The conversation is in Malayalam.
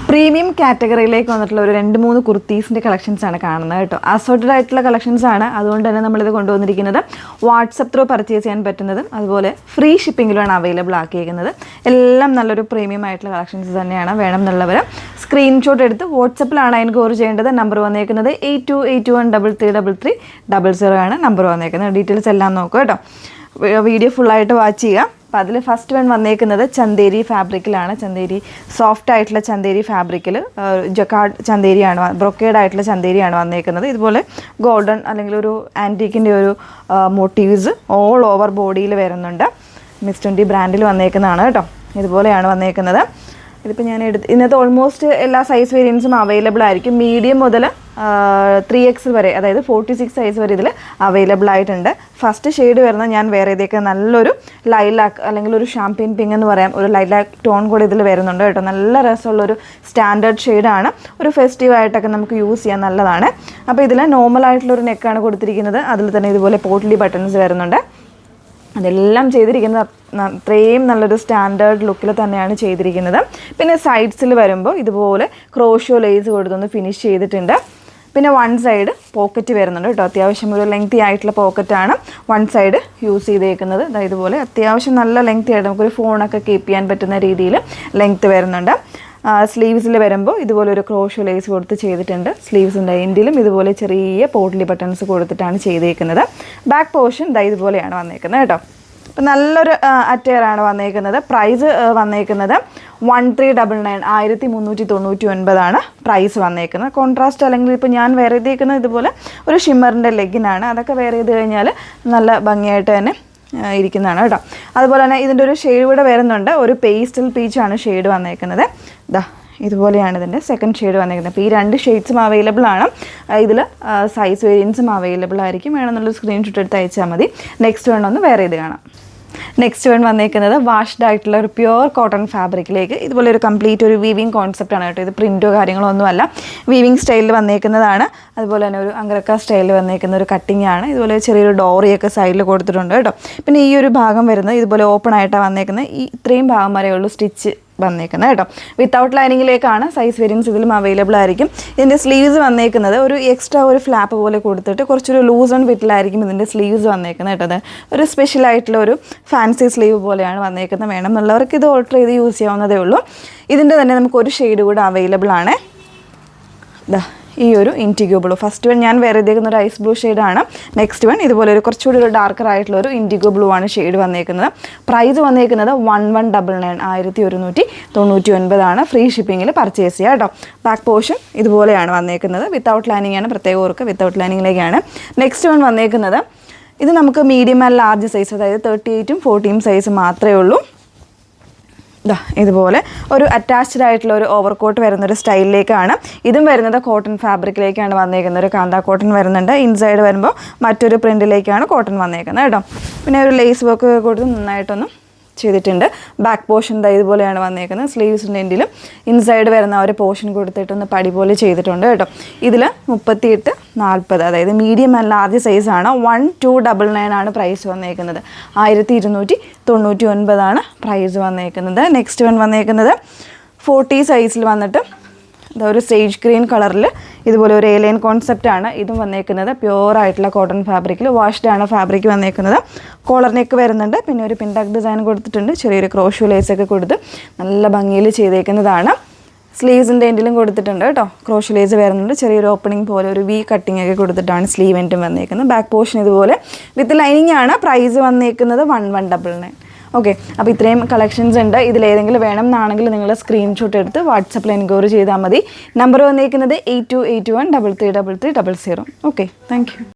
പ്രീമിയം കാറ്റഗറിയിലേക്ക് വന്നിട്ടുള്ള ഒരു 2-3 കുർത്തീസിൻ്റെ കളക്ഷൻസാണ് കാണുന്നത് കേട്ടോ. അസോർട്ടഡ് ആയിട്ടുള്ള കളക്ഷൻസാണ്. അതുകൊണ്ട് തന്നെ നമ്മളിത് കൊണ്ടുവന്നിരിക്കുന്നത് വാട്സപ്പ് ത്രൂ പർച്ചേസ് ചെയ്യാൻ പറ്റുന്നതും അതുപോലെ ഫ്രീ ഷിപ്പിങ്ങിലുമാണ് അവൈലബിൾ ആക്കിയിരിക്കുന്നത്. എല്ലാം നല്ലൊരു പ്രീമിയം ആയിട്ടുള്ള കളക്ഷൻസ് തന്നെയാണ്. വേണം എന്നുള്ളവർ സ്ക്രീൻഷോട്ട് എടുത്ത് വാട്സപ്പിലാണ് എൻക്വയറി ചെയ്യേണ്ടത്. നമ്പർ വന്നേക്കുന്നത് 8281333300 ആണ് നമ്പർ വന്നേക്കുന്നത്. ഡീറ്റെയിൽസ് എല്ലാം നോക്കുക കേട്ടോ. വീഡിയോ ഫുള്ളായിട്ട് വാച്ച് ചെയ്യുക. അപ്പോൾ അതിൽ ഫസ്റ്റ് വൺ വന്നേക്കുന്നത് ചന്തേരി ഫാബ്രിക്കിലാണ്. ചന്തേരി സോഫ്റ്റ് ആയിട്ടുള്ള ചന്തേരി ഫാബ്രിക്കിൽ ജക്കാർഡ് ചന്തേരിയാണ്, ബ്രൊക്കേഡ് ആയിട്ടുള്ള ചന്തേരിയാണ് വന്നേക്കുന്നത്. ഇതുപോലെ ഗോൾഡൻ അല്ലെങ്കിൽ ഒരു ആൻറ്റീക്കിൻ്റെ ഒരു മോട്ടീവ്സ് ഓൾ ഓവർ ബോഡിയിൽ വരുന്നുണ്ട്. മിസ് 20 ബ്രാൻഡിൽ വന്നേക്കുന്നതാണ് കേട്ടോ. ഇതുപോലെയാണ് വന്നേക്കുന്നത്. ഇതിപ്പോൾ ഞാൻ ഇന്നത്തെ ഓൾമോസ്റ്റ് എല്ലാ സൈസ് വേരിയൻസും അവൈലബിൾ ആയിരിക്കും. മീഡിയം മുതൽ 3X വരെ, അതായത് 46 സൈസ് വരെ ഇതിൽ അവൈലബിൾ ആയിട്ടുണ്ട്. ഫസ്റ്റ് ഷെയ്ഡ് വരുന്നത് ഞാൻ വേറെ ഇതൊക്കെ നല്ലൊരു ലൈലാക്ക് അല്ലെങ്കിൽ ഒരു ഷാംപെയിൻ പിങ്ക് എന്ന് പറയാം, ഒരു ലൈലാക്ക് ടോൺ കൂടെ ഇതിൽ വരുന്നുണ്ട് കേട്ടോ. നല്ല രസമുള്ളൊരു സ്റ്റാൻഡേർഡ് ഷെയ്ഡാണ്. ഒരു ഫെസ്റ്റീവായിട്ടൊക്കെ നമുക്ക് യൂസ് ചെയ്യാൻ നല്ലതാണ്. അപ്പോൾ ഇതിൽ നോർമലായിട്ടുള്ളൊരു നെക്കാണ് കൊടുത്തിരിക്കുന്നത്. അതിൽ തന്നെ ഇതുപോലെ പോട്ട്ലി ബട്ടൺസ് വരുന്നുണ്ട്. അതെല്ലാം ചെയ്തിരിക്കുന്നത് അത്രയും നല്ലൊരു സ്റ്റാൻഡേർഡ് ലുക്കിൽ തന്നെയാണ് ചെയ്തിരിക്കുന്നത്. പിന്നെ സൈഡ്സിൽ വരുമ്പോൾ ഇതുപോലെ ക്രോഷ്യോ ലേസ് കൊടുത്തൊന്ന് ഫിനിഷ് ചെയ്തിട്ടുണ്ട്. പിന്നെ വൺ സൈഡ് പോക്കറ്റ് വരുന്നുണ്ട് കേട്ടോ. അത്യാവശ്യം ഒരു ലെങ്തി ആയിട്ടുള്ള പോക്കറ്റാണ് വൺ സൈഡ് യൂസ് ചെയ്തേക്കുന്നത്. ഇതുപോലെ അത്യാവശ്യം നല്ല ലെങ്തി ആയിട്ട് നമുക്കൊരു ഫോണൊക്കെ കീപ്പ് ചെയ്യാൻ പറ്റുന്ന രീതിയിൽ ലെങ്ത്ത് വരുന്നുണ്ട്. സ്ലീവ്സിൽ വരുമ്പോൾ ഇതുപോലെ ഒരു ക്രോഷ്യോ ലേസ് കൊടുത്ത് ചെയ്തിട്ടുണ്ട്. സ്ലീവ്സിൻ്റെ എൻഡിലും ഇതുപോലെ ചെറിയ പോട്ട്ലി ബട്ടൺസ് കൊടുത്തിട്ടാണ് ചെയ്തേക്കുന്നത്. ബാക്ക് പോർഷൻ ഇതുപോലെയാണ് വന്നേക്കുന്നത് കേട്ടോ. അപ്പോൾ നല്ലൊരു അറ്റയറാണ് വന്നേക്കുന്നത്. പ്രൈസ് വന്നേക്കുന്നത് 1399 1399 പ്രൈസ് വന്നേക്കുന്നത്. കോൺട്രാസ്റ്റ് അല്ലെങ്കിൽ ഇപ്പോൾ ഞാൻ വെയർ ചെയ്തേക്കുന്നത് ഇതുപോലെ ഒരു ഷിമ്മറിൻ്റെ ലെഗിനാണ്. അതൊക്കെ വെയർ ചെയ്ത് കഴിഞ്ഞാൽ നല്ല ഭംഗിയായിട്ട് തന്നെ ഇരിക്കുന്നതാണ് കേട്ടോ. അതുപോലെ തന്നെ ഇതിൻ്റെ ഒരു ഷെയ്ഡ് കൂടെ വരുന്നുണ്ട്. ഒരു പേസ്റ്റൽ പീച്ചാണ് ഷെയ്ഡ് വന്നേക്കുന്നത്. ഇതുപോലെയാണ് ഇതിൻ്റെ സെക്കൻഡ് ഷെയ്ഡ് വന്നേക്കുന്നത്. അപ്പോൾ ഈ 2 ഷെയ്ഡ്സും അവൈലബിൾ ആണ്. ഇതിൽ സൈസ് വേരിയൻസും അവൈലബിൾ ആയിരിക്കും. വേണമെന്നുള്ളൊരു സ്ക്രീൻഷോട്ട് എടുത്ത് അയച്ചാൽ മതി. നെക്സ്റ്റ് വേണമെന്ന് വേറെ ഇത് കാണാം. നെക്സ്റ്റ് വൺ വന്നേക്കുന്നത് വാഷ്ഡ് ആയിട്ടുള്ള ഒരു പ്യുവർ കോട്ടൺ ഫാബ്രിക്കിലേക്ക് ഇതുപോലെ ഒരു കംപ്ലീറ്റ് ഒരു വീവിങ് കോൺസെപ്റ്റാണ് കേട്ടോ. ഇത് പ്രിൻറ്റോ കാര്യങ്ങളോ ഒന്നുമല്ല, വീവിങ് സ്റ്റൈലിൽ വന്നേക്കുന്നതാണ്. അതുപോലെ തന്നെ ഒരു അങ്കരക്ക സ്റ്റൈലിൽ വന്നേക്കുന്ന ഒരു കട്ടിങ് ആണ്. ഇതുപോലെ ചെറിയൊരു ഡോറിയൊക്കെ സൈഡിൽ കൊടുത്തിട്ടുണ്ട് കേട്ടോ. പിന്നെ ഈ ഒരു ഭാഗം വരുന്നത് ഇതുപോലെ ഓപ്പൺ ആയിട്ടാണ് വന്നേക്കുന്നത്. ഈ ഇത്രയും ഭാഗം വരെ ഉള്ളൂ സ്റ്റിച്ച് വന്നേക്കുന്നത് കേട്ടോ. വിത്തൗട്ട് ലൈനിങ്ങിലേക്കാണ്. സൈസ് വേരിയൻസ് ഇതിലും അവൈലബിൾ ആയിരിക്കും. ഇതിൻ്റെ സ്ലീവ്സ് വന്നേക്കുന്നത് ഒരു എക്സ്ട്രാ ഒരു ഫ്ലാപ്പ് പോലെ കൊടുത്തിട്ട് കുറച്ചൊരു ലൂസ് ആൻഡ് ഫിറ്റിലായിരിക്കും ഇതിൻ്റെ സ്ലീവ്സ് വന്നേക്കുന്നത് കേട്ടോ. അത് ഒരു സ്പെഷ്യലായിട്ടുള്ള ഒരു ഫാൻസി സ്ലീവ് പോലെയാണ് വന്നേക്കുന്നത്. വേണം എന്നുള്ളവർക്ക് ഇത് ഓൾട്ടർ ചെയ്ത് യൂസ് ചെയ്യാവുന്നതേ ഉള്ളൂ. ഇതിൻ്റെ തന്നെ നമുക്ക് ഒരു ഷെയ്ഡ് കൂടെ അവൈലബിൾ ആണ്. ഈ ഒരു ഇൻഡിഗോ ബ്ലൂ. ഫസ്റ്റ് വൺ ഞാൻ വേറെ ചെയ്തേക്കുന്ന ഒരു ഐസ് ബ്ലൂ ഷെയ്ഡാണ്. നെക്സ്റ്റ് വൺ ഇതുപോലെ ഒരു കുറച്ചുകൂടി ഒരു ഡാർക്കർ ആയിട്ടുള്ള ഒരു ഇൻഡിഗോ ബ്ലൂ ആണ് ഷെയ്ഡ് വന്നേക്കുന്നത്. പ്രൈസ് വന്നേക്കുന്നത് 1199 1199 ഫ്രീ ഷിപ്പിങ്ങിൽ പർച്ചേസ് ചെയ്യുക കേട്ടോ. ബാക്ക് പോർഷൻ ഇതുപോലെയാണ് വന്നേക്കുന്നത്. വിത്തൗട്ട് ലൈനിങ് ആണ്, പ്രത്യേക ഓർക്ക് വിത്തൗട്ട് ലൈനിങ്ങിലേക്കാണ്. നെക്സ്റ്റ് വൺ വന്നേക്കുന്നത് ഇത് നമുക്ക് മീഡിയം ആൻഡ് ലാർജ് സൈസ്, അതായത് 38ഉം 40ഉം സൈസ് മാത്രമേ ഉള്ളൂ. ഇതുപോലെ ഒരു അറ്റാച്ച്ഡ് ആയിട്ടുള്ള ഒരു ഓവർകോട്ട് വരുന്നൊരു സ്റ്റൈലിലേക്കാണ്. ഇതും വരുന്നത് കോട്ടൺ ഫാബ്രിക്കിലേക്കാണ് വന്നേക്കുന്നത്. ഒരു കാന്ത കോട്ടൺ വരുന്നുണ്ട്. ഇൻസൈഡ് വരുമ്പോൾ മറ്റൊരു പ്രിൻറ്റിലേക്കാണ് കോട്ടൺ വന്നേക്കുന്നത് കേട്ടോ. പിന്നെ ഒരു ലേസ് വർക്ക് കൊടുത്ത് നന്നായിട്ടൊന്നും ചെയ്തിട്ടുണ്ട്. ബാക്ക് പോർഷൻ ഇതുപോലെയാണ് വന്നേക്കുന്നത്. സ്ലീവ്സിൻ്റെ എൻഡിലും ഇൻസൈഡ് വരുന്ന ഒരു പോർഷൻ കൊടുത്തിട്ടൊന്ന് പടി പോലെ ചെയ്തിട്ടുണ്ട് കേട്ടോ. ഇതിൽ 38, 40, അതായത് മീഡിയം ആൻഡ് ലാർജ് സൈസാണ്. 1299 ആണ് പ്രൈസ് വന്നേക്കുന്നത്. 1299 പ്രൈസ് വന്നേക്കുന്നത്. നെക്സ്റ്റ് വൺ വന്നേക്കുന്നത് 40 സൈസിൽ വന്നിട്ട് ഒരു സേജ് ഗ്രീൻ കളറിൽ ഇതുപോലെ ഒരു എലൈൻ കോൺസെപ്റ്റാണ് ഇതും വന്നേക്കുന്നത്. പ്യുവറായിട്ടുള്ള കോട്ടൺ ഫാബ്രിക്കിൽ വാഷ്ഡ് ആണ് ഫാബ്രിക് വന്നേക്കുന്നത്. കോളർ നെക്ക് വരുന്നുണ്ട്. പിന്നെ ഒരു പിൻടാക്ക് ഡിസൈൻ കൊടുത്തിട്ടുണ്ട്. ചെറിയൊരു ക്രോഷ്യോ ലേസൊക്കെ കൊടുത്ത് നല്ല ഭംഗിയിൽ ചെയ്തേക്കുന്നതാണ്. സ്ലീവ്സിൻ്റെ എൻഡിലും കൊടുത്തിട്ടുണ്ട് കേട്ടോ. ക്രോഷ്യോ ലേസ് വരുന്നുണ്ട്. ചെറിയൊരു ഓപ്പണിംഗ് പോലെ ഒരു വി കട്ടിംഗ് ഒക്കെ കൊടുത്തിട്ടാണ് സ്ലീവ് എൻഡും വന്നേക്കുന്നത്. ബാക്ക് പോർഷൻ ഇതുപോലെ വിത്ത് ലൈനിങ് ആണ്. പ്രൈസ് വന്നേക്കുന്നത് 1199. ഓക്കെ, അപ്പോൾ ഇത്രയും കളക്ഷൻസ് ഉണ്ട്. ഇതിലേതെങ്കിലും വേണം എന്നാണെങ്കിൽ നിങ്ങൾ സ്ക്രീൻഷോട്ട് എടുത്ത് വാട്സപ്പിൽ എൻക്വയറി ചെയ്താൽ മതി. നമ്പർ വന്നേക്കുന്നത് 8281333300. Okay, thank you.